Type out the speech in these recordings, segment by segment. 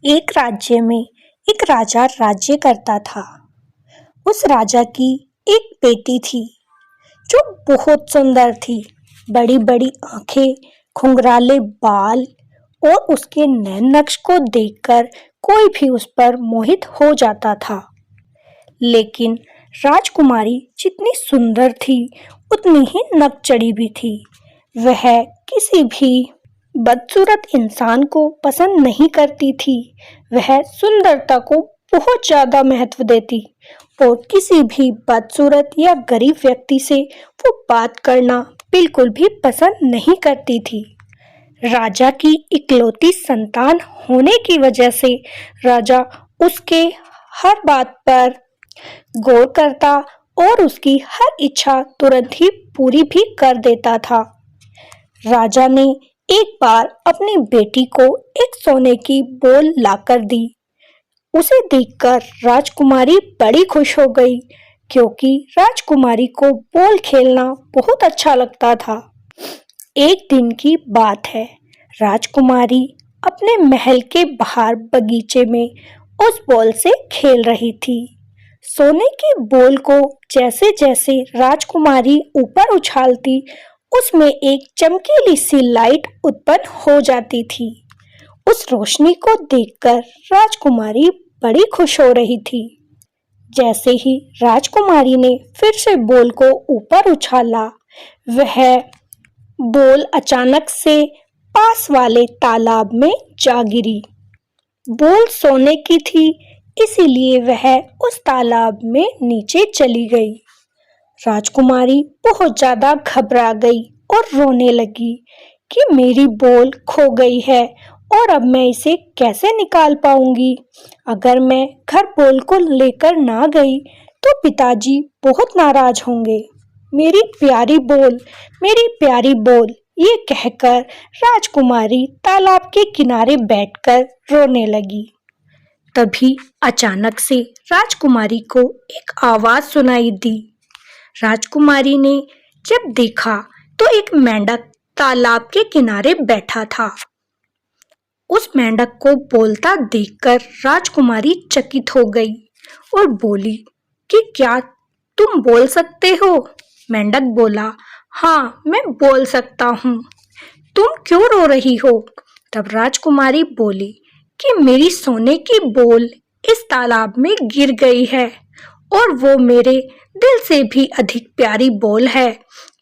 एक राज्य में एक राजा राज्य करता था। उस राजा की एक बेटी थी जो बहुत सुंदर थी। बड़ी बड़ी आंखें, घुंघराले बाल और उसके नैन नक्श को देखकर कोई भी उस पर मोहित हो जाता था। लेकिन राजकुमारी जितनी सुंदर थी उतनी ही नकचढ़ी भी थी। वह किसी भी बदसूरत इंसान को पसंद नहीं करती थी। वह सुंदरता को बहुत ज्यादा महत्व देती और किसी भी बदसूरत या गरीब व्यक्ति से वो बात करना बिल्कुल भी पसंद नहीं करती थी। राजा की इकलौती संतान होने की वजह से राजा उसके हर बात पर गौर करता और उसकी हर इच्छा तुरंत ही पूरी भी कर देता था। राजा ने एक बार अपनी बेटी को एक सोने की बोल लाकर दी। उसे देखकर राजकुमारी बड़ी खुश हो गई क्योंकि राजकुमारी को बोल खेलना बहुत अच्छा लगता था। एक दिन की बात है, राजकुमारी अपने महल के बाहर बगीचे में उस बॉल से खेल रही थी। सोने की बॉल को जैसे जैसे राजकुमारी ऊपर उछालती उसमें एक चमकीली सी लाइट उत्पन्न हो जाती थी। उस रोशनी को देखकर राजकुमारी बड़ी खुश हो रही थी। जैसे ही राजकुमारी ने फिर से बॉल को ऊपर उछाला, वह बॉल अचानक से पास वाले तालाब में जा गिरी। बॉल सोने की थी, इसीलिए वह उस तालाब में नीचे चली गई। राजकुमारी बहुत ज्यादा घबरा गई और रोने लगी कि मेरी बॉल खो गई है और अब मैं इसे कैसे निकाल पाऊंगी। अगर मैं घर बॉल को लेकर ना गई तो पिताजी बहुत नाराज होंगे। मेरी प्यारी बॉल, मेरी प्यारी बॉल, ये कहकर राजकुमारी तालाब के किनारे बैठकर रोने लगी। तभी अचानक से राजकुमारी को एक आवाज सुनाई दी। राजकुमारी ने जब देखा तो एक मेंढक तालाब के किनारे बैठा था। उस मेंढक को बोलता देखकर राजकुमारी चकित हो गई और बोली कि क्या तुम बोल सकते हो? मेंढक बोला, हाँ मैं बोल सकता हूँ। तुम क्यों रो रही हो? तब राजकुमारी बोली कि मेरी सोने की बॉल इस तालाब में गिर गई है और वो मेरे दिल से भी अधिक प्यारी बॉल है,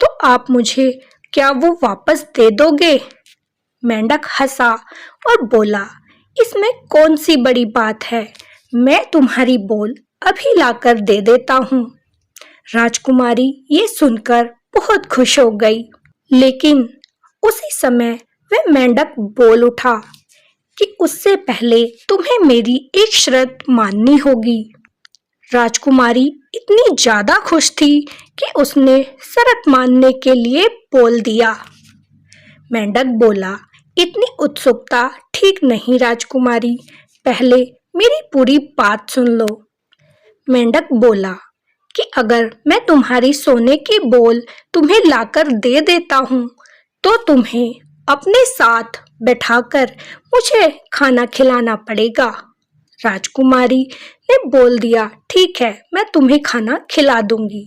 तो आप मुझे क्या वो वापस दे दोगे? मेंढक हंसा और बोला, इसमें कौन सी बड़ी बात है, मैं तुम्हारी बॉल अभी लाकर दे देता हूँ। राजकुमारी ये सुनकर बहुत खुश हो गई, लेकिन उसी समय वह मेंढक बोल उठा कि उससे पहले तुम्हें मेरी एक शर्त माननी होगी। राजकुमारी इतनी ज्यादा खुश थी कि उसने शर्त मानने के लिए बोल दिया। मेंढक बोला, इतनी उत्सुकता ठीक नहीं राजकुमारी, पहले मेरी पूरी बात सुन लो। मेंढक बोला कि अगर मैं तुम्हारी सोने की बॉल तुम्हें लाकर दे देता हूँ तो तुम्हें अपने साथ बैठाकर मुझे खाना खिलाना पड़ेगा। राजकुमारी ने बोल दिया, ठीक है, मैं तुम्हें खाना खिला दूंगी।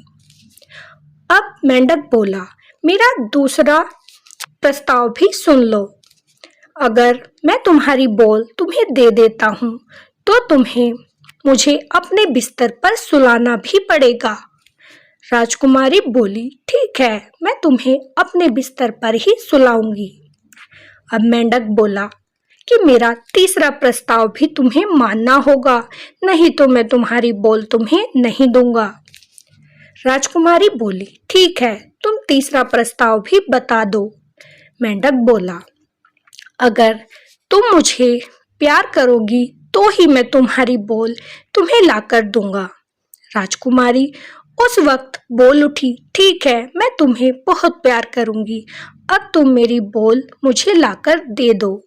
अब मेंढक बोला, मेरा दूसरा प्रस्ताव भी सुन लो। अगर मैं तुम्हारी बॉल तुम्हें दे देता हूँ तो तुम्हें मुझे अपने बिस्तर पर सुलाना भी पड़ेगा। राजकुमारी बोली, ठीक है, मैं तुम्हें अपने बिस्तर पर ही सुलाऊंगी। अब मेंढक बोला कि मेरा तीसरा प्रस्ताव भी तुम्हें मानना होगा, नहीं तो मैं तुम्हारी बॉल तुम्हें नहीं दूंगा। राजकुमारी बोली, ठीक है, तुम तीसरा प्रस्ताव भी बता दो। मेंढक बोला, अगर तुम मुझे प्यार करोगी तो ही मैं तुम्हारी बॉल तुम्हें लाकर दूंगा। राजकुमारी उस वक्त बोल उठी, ठीक है, मैं तुम्हें बहुत प्यार करूंगी, अब तुम मेरी बॉल मुझे लाकर दे दो।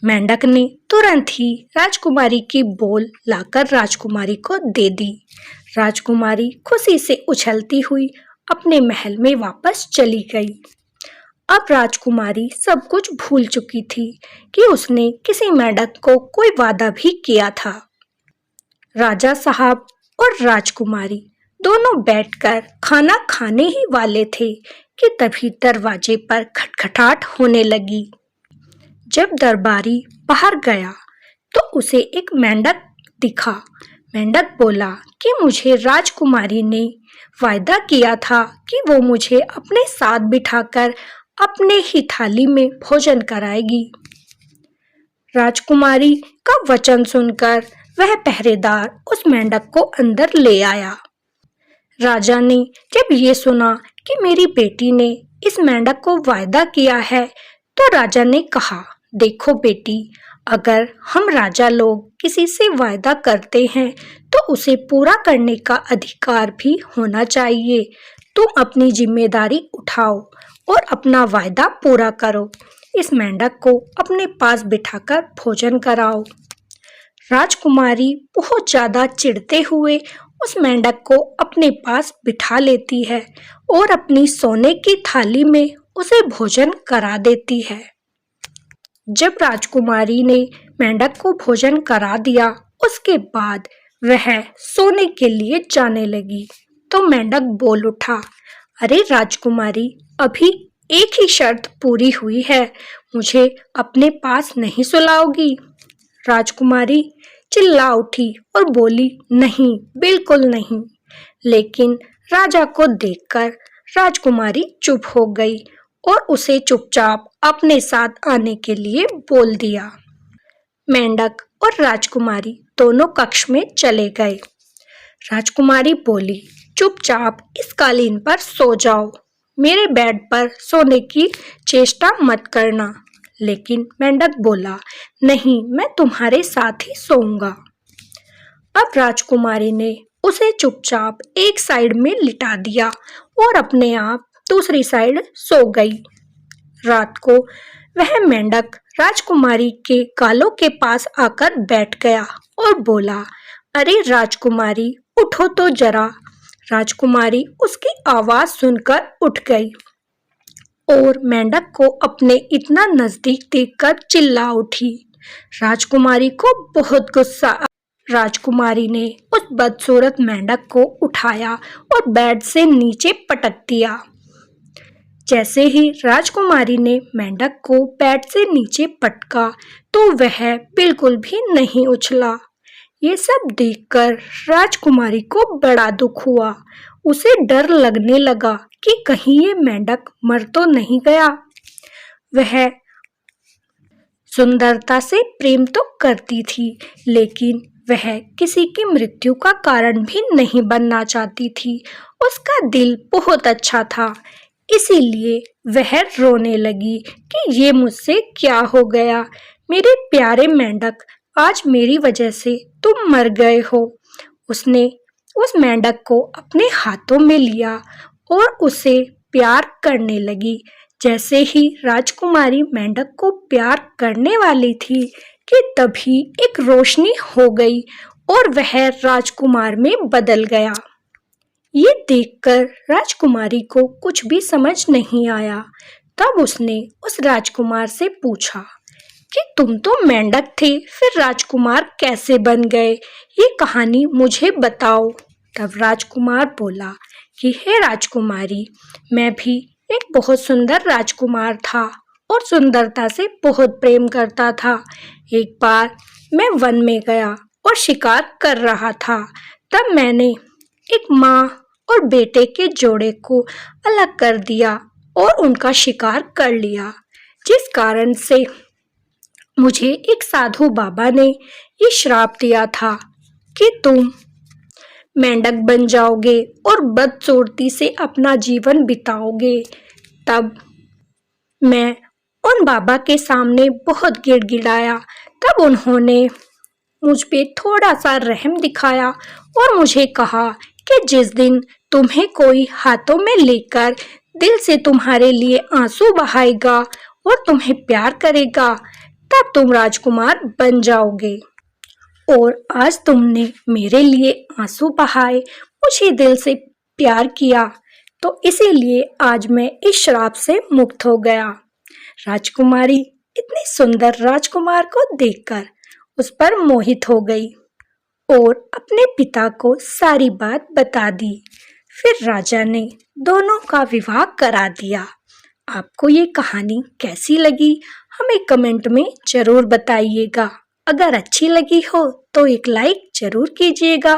मेंढक ने तुरंत ही राजकुमारी की बॉल लाकर राजकुमारी को दे दी। राजकुमारी खुशी से उछलती हुई अपने महल में वापस चली गई। अब राजकुमारी सब कुछ भूल चुकी थी कि उसने किसी मेंढक को कोई वादा भी किया था। राजा साहब और राजकुमारी दोनों बैठकर खाना खाने ही वाले थे कि तभी दरवाजे पर खटखटाहट होने लगी। जब दरबारी बाहर गया तो उसे एक मेंढक दिखा। मेंढक बोला कि मुझे राजकुमारी ने वायदा किया था कि वो मुझे अपने साथ बिठाकर अपने ही थाली में भोजन कराएगी। राजकुमारी का वचन सुनकर वह पहरेदार उस मेंढक को अंदर ले आया। राजा ने जब ये सुना कि मेरी बेटी ने इस मेंढक को वायदा किया है तो राजा ने कहा, देखो बेटी, अगर हम राजा लोग किसी से वायदा करते हैं तो उसे पूरा करने का अधिकार भी होना चाहिए। तुम अपनी जिम्मेदारी उठाओ और अपना वायदा पूरा करो। इस मेंढक को अपने पास बिठाकर भोजन कराओ। राजकुमारी बहुत ज्यादा चिढ़ते हुए उस मेंढक को अपने पास बिठा लेती है और अपनी सोने की थाली में उसे भोजन करा देती है। जब राजकुमारी ने मेंढक को भोजन करा दिया, उसके बाद वह सोने के लिए जाने लगी तो मेंढक बोल उठा, अरे राजकुमारी, अभी एक ही शर्त पूरी हुई है, मुझे अपने पास नहीं सुलाओगी? राजकुमारी चिल्ला उठी और बोली, नहीं, बिल्कुल नहीं। लेकिन राजा को देखकर राजकुमारी चुप हो गई और उसे चुपचाप अपने साथ आने के लिए बोल दिया। मेंढक और राजकुमारी दोनों कक्ष में चले गए। राजकुमारी बोली, चुपचाप इस कालीन पर सो जाओ, मेरे बेड पर सोने की चेष्टा मत करना। लेकिन मेंढक बोला, नहीं, मैं तुम्हारे साथ ही सोऊंगा। अब राजकुमारी ने उसे चुपचाप एक साइड में लिटा दिया और अपने आप दूसरी साइड सो गई। रात को वह मेंढक राजकुमारी के गालों के पास आकर बैठ गया और बोला, अरे राजकुमारी, उठो तो जरा। राजकुमारी उसकी आवाज सुनकर उठ गई और मेंढक को अपने इतना नजदीक देखकर चिल्ला उठी। राजकुमारी को बहुत गुस्सा आया। राजकुमारी ने उस बदसूरत मेंढक को उठाया और बेड से नीचे पटक दिया। जैसे ही राजकुमारी ने मेंढक को बेड से नीचे पटका तो वह बिल्कुल भी नहीं उछला। ये सब देखकर राजकुमारी को बड़ा दुख हुआ। उसे डर लगने लगा कि कहीं ये मेंढक मर तो नहीं गया। वह सुंदरता से प्रेम तो करती थी, लेकिन वह किसी की मृत्यु का कारण भी नहीं बनना चाहती थी। उसका दिल बहुत अच्छा था, इसीलिए वह रोने लगी कि ये मुझसे क्या हो गया। मेरे प्यारे मेंढक, आज मेरी वजह से तुम मर गए हो। उसने उस मेंढक को अपने हाथों में लिया और उसे प्यार करने लगी। जैसे ही राजकुमारी मेंढक को प्यार करने वाली थी कि तभी एक रोशनी हो गई और वह राजकुमार में बदल गया। ये देखकर राजकुमारी को कुछ भी समझ नहीं आया। तब उसने उस राजकुमार से पूछा कि तुम तो मेंढक थे, फिर राजकुमार कैसे बन गए? ये कहानी मुझे बताओ। तब राजकुमार बोला कि हे राजकुमारी, मैं भी एक बहुत सुंदर राजकुमार था और सुंदरता से बहुत प्रेम करता था। एक बार मैं वन में गया और शिकार कर रहा था। तब मैंने एक माँ और बेटे के जोड़े को अलग कर दिया और उनका शिकार कर लिया, जिस कारण से मुझे एक साधु बाबा ने ये श्राप दिया था कि तुम मेंढक बन जाओगे और बदसूरती से अपना जीवन बिताओगे। तब मैं उन बाबा के सामने बहुत गिड़गिड़ाया। तब उन्होंने मुझ पे थोड़ा सा रहम दिखाया और मुझे कहा कि जिस दिन तुम्हें कोई हाथों में लेकर दिल से तुम्हारे लिए आंसू बहाएगा और तुम्हें प्यार करेगा, तब तुम राजकुमार बन जाओगे। और आज तुमने मेरे लिए आंसू बहाए, मुझे दिल से प्यार किया, तो इसीलिए आज मैं इस श्राप से मुक्त हो गया। राजकुमारी इतने सुंदर राजकुमार को देखकर उस पर मोहित हो गई और अपने पिता को सारी बात बता दी। फिर राजा ने दोनों का विवाह करा दिया। आपको ये कहानी कैसी लगी हमें कमेंट में जरूर बताइएगा। अगर अच्छी लगी हो तो एक लाइक जरूर कीजिएगा।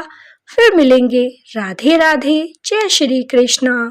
फिर मिलेंगे। राधे राधे। जय श्री कृष्णा।